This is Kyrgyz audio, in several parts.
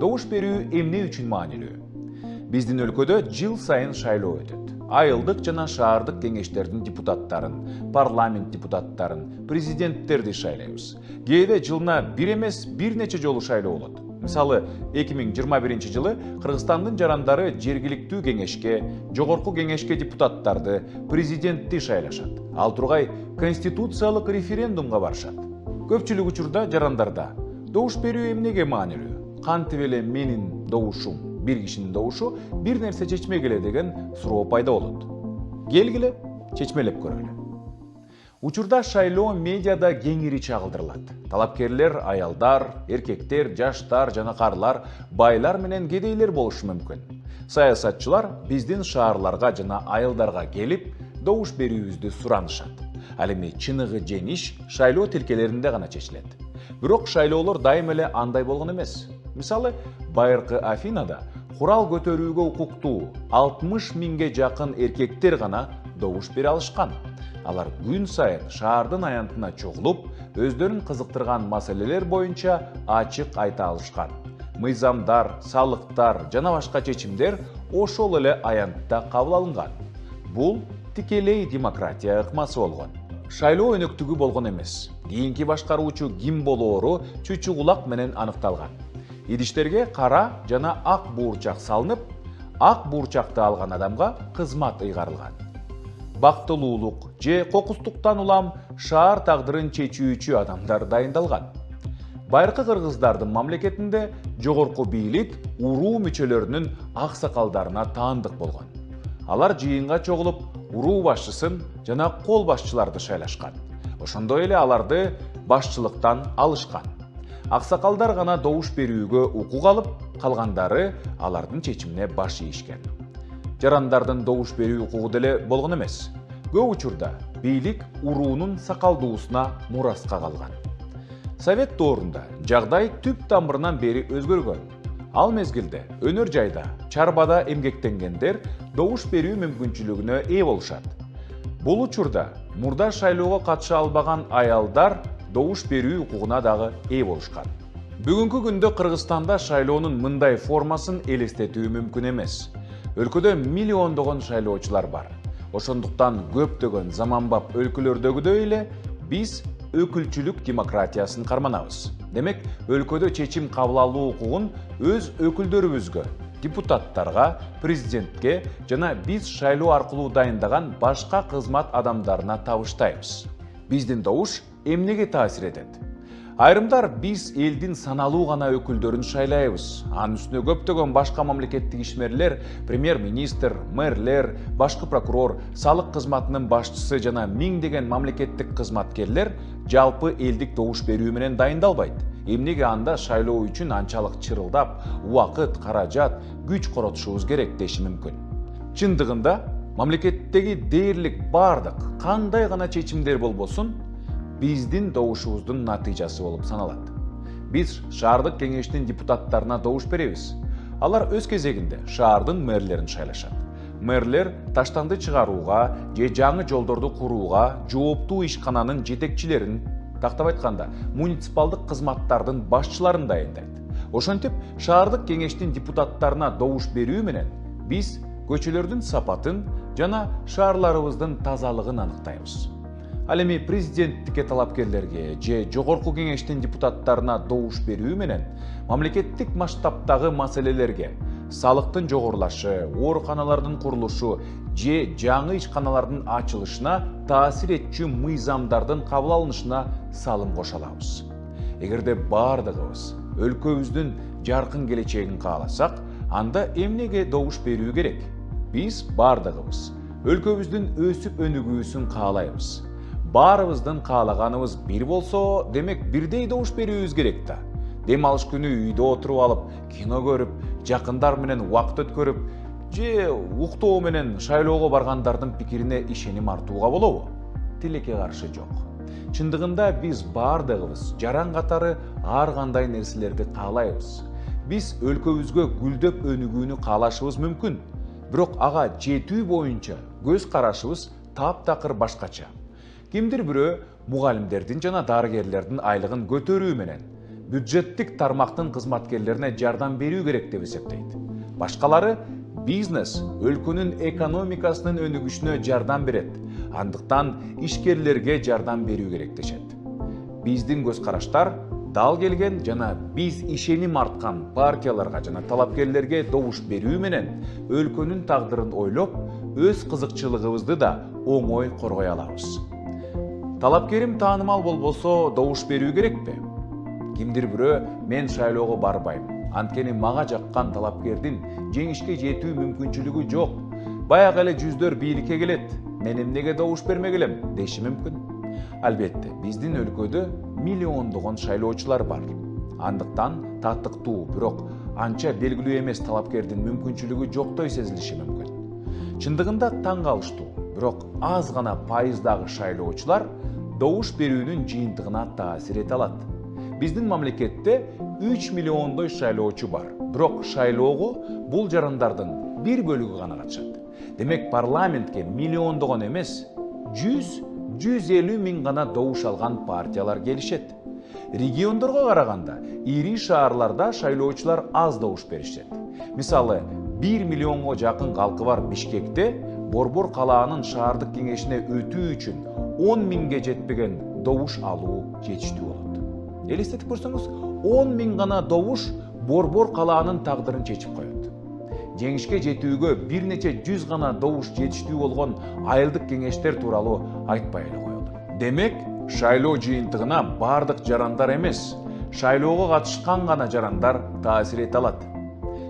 Добуш берүү эмне үчүн маанилүү? Биздин өлкөдө жыл сайын шайлоо өтөт. Айылдык жана шаардык кеңештердин депутаттарын, парламент депутаттарын, президенттерди шайлайбыз. Кээде жылына бир эмес бир нече жолу шайлоо болот. Мисалы, 2021 жылы Кыргызстандын жарандары жергиликтүү кеңешке, жогорку кеңешке депутаттарды, президентти шайлашат. Ал тургай конституциялык референдумга барышат. Көпчүлүк учурда жарандарда добуш берүү эмнеге маанилүү? Кантип эле менин добушум, бир кишинин добушу бир нерсе чечмегиле деген суроо пайда болот. Келгиле, чечмелеп көрөлү. Учурда шайлоо медиада кеңири чагылдырылат. Талапкерлер аялдар, эркектер, жаштар жана карлар, байлар менен кедейлер болушу мүмкүн. Саясатчылар биздин шаарларга жана айылдарга келип, добуш берүүбүздү суранышат. Ал эми чыныгы жеңиш шайлоо тилкелеринде гана чечилет. Бирок шайлоолор дайым эле андай болгон эмес. Мисалы, байыркы Афинада курал көтөрүүгө укуктуу 60 миңге жакын эркектер гана добуш бере алышкан. Алар күн сайын шаардын аянтына чогулуп, өздөрүн кызыктырган маселелер боюнча ачык айта алышкан. Мыйзамдар, салыктар жана башка чечимдер ошол эле аянтта кабыл алынган. Бул тикелей демократия ыкмасы болгон. Шайлоо өнөктүгү болгон эмес. Кийинки башкаруучу ким болоору чүчү кулак менен аныкталган. Идиштерге кара жана ак буурчак салынып, ак буурчакты алган адамга кызмат ыйгарылган. Бактылуулук же кокустуктан улам шаар тагдырын чечүүчү адамдар дайындалган. Байыркы кыргыздардын мамлекетинде жогорку бийлик уруу мүчөлөрүнүн аксакалдарына таандык болгон. Алар жыйынга чогулуп, уруу башчысын жана кол башчыларды шайлашкан. Ошондой эле аларды башчылыктан алышкан. Аксакалдар гана добуш берүүгө укук алып, калгандары алардын чечимине баш ийишкен. Жарандардын добуш берүү укугу деле болгон эмес. Көп учурда бийлик уруунун сакалдуусуна мураска калган. Совет доорунда жагдай түп тамырынан бери өзгөргөн. Ал мезгилде өнөр жайда, чарбада эмгектенгендер добуш берүү мүмкүнчүлүгүнө ээ болушат. Бул учурда мурда шайлоого катыша албаган аялдар добуш берүү укугуна дагы ээ болушкан. Бүгүнкү күндө Кыргызстанда шайлоонун мындай формасын элестетүү мүмкүн эмес. Өлкөдө миллиондогон шайлоочулар бар. Ошондуктан көптөгөн заманбап өлкөлөрдөгүдөй эле биз өкүлчүлүк демократиясын карманабыз. Демек, өлкөдө чечим кабыл алуу укугун өз өкүлдөрүбүзгө, депутаттарга, президентке жана биз шайлоо аркылуу дайындаган башка кызмат адамдарына табыштайбыз. Биздин добуш эмнеге таасир этет? Айрымдар биз элдин саналуу гана өкүлдөрүн шайлайбыз. Анын үстүнө көптөгөн башка мамлекеттик ишмерлер, премьер-министр, мэрлер, башкы прокурор, салык кызматынын башчысы жана миңдеген мамлекеттик кызматкерлер жалпы элдик добуш берүү менен дайындалбайт. Эмнеге анда шайлоо үчүн анчалык чырылдап, убакыт, каражат, күч коротушубуз керек деши мүмкүн. Чындыгында, мамлекеттеги дээрлик бардык кандай гана чечимдер болбосун, биздин добушубуздун натыйжасы болуп саналат. Биз шаардык кеңештин депутаттарына добуш беребиз. Алар өз кезегинде шаардын мэрлерин шайлашат. Мэрлер таштанды чыгарууга же жаңы жолдорду курууга жооптуу ишкананын жетекчилерин, тактап айтканда, муниципалдык кызматтардын башчыларын дайындайт. Ошентип, шаардык кеңештин депутаттарына добуш берүү менен биз көчөлөрдүн сапатын жана шаарларыбыздын тазалыгын аныктайбыз. Ал эми президенттикке талапкерлерге же жогорку кеңештин депутаттарына добуш берүү менен мамлекеттик масштабтагы маселелерге, салыктын жогорулашы, ооруканалардын курулушу же жаңы ишканалардын ачылышына таасир этчү мыйзамдардын кабыл алынышына салым кошо алабыз. Эгерде бардыгыбыз өлкөбүздүн жаркын келечегин кааласак, анда эмнеге добуш берүү керек? Биз бардыгыбыз өлкөбүздүн өсүп өнүгүүсүн каалайбыз. Баарыбыздын каалаганыбыз бир болсо, демек бирдей добуш берүүбүз керек да. Дем алыш күнү үйдө отуруп алып, кино көрүп, жакындар менен убакыт өткөрүп, же уктоо менен шайлоого баргандардын пикирине ишеним артууга болобу? Тилекке каршы жок. Чындыгында биз бардыгыбыз жаран катары ар кандай нерселерди каалайбыз. Биз өлкөбүзгө гүлдөп өнүгүүнү каалашыбыз мүмкүн. Бирок ага жетүү боюнча көз карашыбыз таптакыр башкача. Кимдир бирөө мугалимдердин жана дарыгерлердин айлыгын көтөрүү менен бюджеттик тармактын кызматкерлерине жардам берүү керек деп эсептейт. Башкалары бизнес өлкөнүн экономикасынын өнүгүшүнө жардам берет. Андыктан ишкерлерге жардам берүү керек дешет. Биздин көз караштар дал келген жана биз ишеним арткан партияларга жана талапкерлерге добуш берүү менен өлкөнүн тагдырын ойлоп, өз кызыкчылыгыбызды да оңой коргой алабыз. Талапкерим таанымал болбосо добуш берүү керекпи? Кимдир бирөө мен шайлоого барбайм. Анткени мага жаккан талапкердин жеңишке жетүү мүмкүнчүлүгү жок. Баягы эле жүздөр бийликке келет. Мен эмнеге добуш бермек элем деши мүмкүн. Албетте, биздин өлкөдө миллиондогон шайлоочулар бар. Андыктан татыктуу, бирок анча белгилүү эмес талапкердин мүмкүнчүлүгү жоктой сезилиши мүмкүн. Чындыгында таң калыштуу, бирок аз гана пайыздагы шайлоочулар добуш берүүнүн жыйынтыгына таасир эте алат. Биздин мамлекетте 3 миллиондой шайлоочу бар. Бирок шайлоого бул жарандардын бир бөлүгү гана катышат. Демек парламентке миллиондогон эмес, 100-150 миң гана добуш алган партиялар келишет. Региондорго караганда ири шаарларда шайлоочулар аз добуш беришет. Мисалы, 1 миллионго жакын калкы бар Бишкекте Борбор калаанын шаардык кеңешине өтүү үчүн 10 миңге жетпеген добуш алуу жетиштүү болот. Элестетип көрсөңүз, 10 миң гана добуш Борбор калаанын тагдырын чечип коет. Жеңишке жетүүгө бир нече 100 гана добуш жетиштүү болгон айылдык кеңештер тууралуу айтпай эле коелу. Демек, шайлоо жыйынтыгына бардык жарандар эмес, шайлоого катышкан гана жарандар таасир эте алат.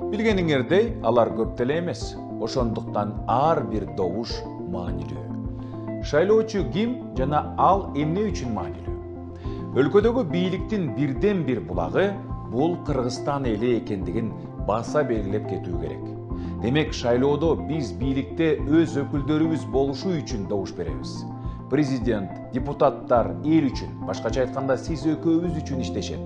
Билгениңердей, алар көп деле эмес. Ошондуктан ар бир добуш маанилүү. Шайлоочу ким жана ал эмне үчүн маанилүү? Өлкөдөгү бийликтин бирден бир булагы бул Кыргызстан эли экендигин баса белгилеп кетүү керек. Демек, шайлоодо биз бийликте өз өкүлдөрүбүз болушу үчүн добуш беребиз. Президент, депутаттар эл үчүн, башкача айтканда сиз экөөбүз үчүн иштешет.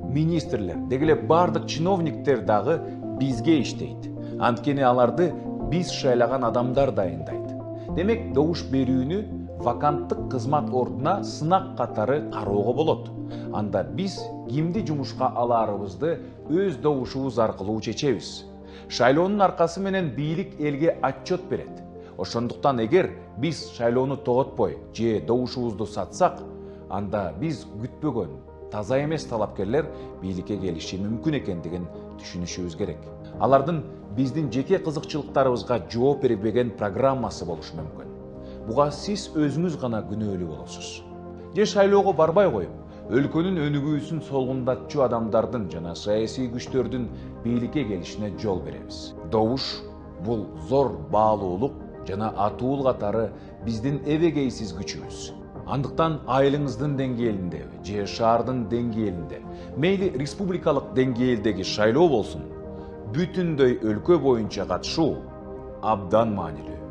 Министрлер, дегеле бардык чиновниктер дагы бизге иштейт. Анткени аларды биз шайлаган адамдар дайындайт. Демек, добуш берүүнү ваканттык кызмат ордуна сынак катары кароого болот. Анда биз кимди жумушка алаарыбызды өз добушубуз аркылуу чечебиз. Шайлоонун аркасы менен бийлик элге отчет берет. Ошондуктан эгер биз шайлоону тоготпой же добушубузду сатсак, анда биз күтпөгөн, таза эмес талапкерлер бийликке келиши мүмкүн экендигин түшүнүшүбүз керек. Алардын биздин жеке кызыкчылыктарыбызга жооп бербеген программасы болушу мүмкүн. Буга сиз өзүңүз гана күнөөлүү болосуз. Же шайлоого барбай коюп, өлкөнүн өнүгүүсүн солгундатчу адамдардын жана саясий күчтөрдүн бийликке келишине жол беребиз. Добуш бул зор баалуулук жана атуул катары биздин эбегейсиз күчүбүз. Андыктан айылыңыздын деңгээлиндеби же шаардын деңгээлинде, мейли республикалык деңгээлдеги шайлоо болсун, бүтүндөй өлкө боюнча катышуу абдан маанилүү.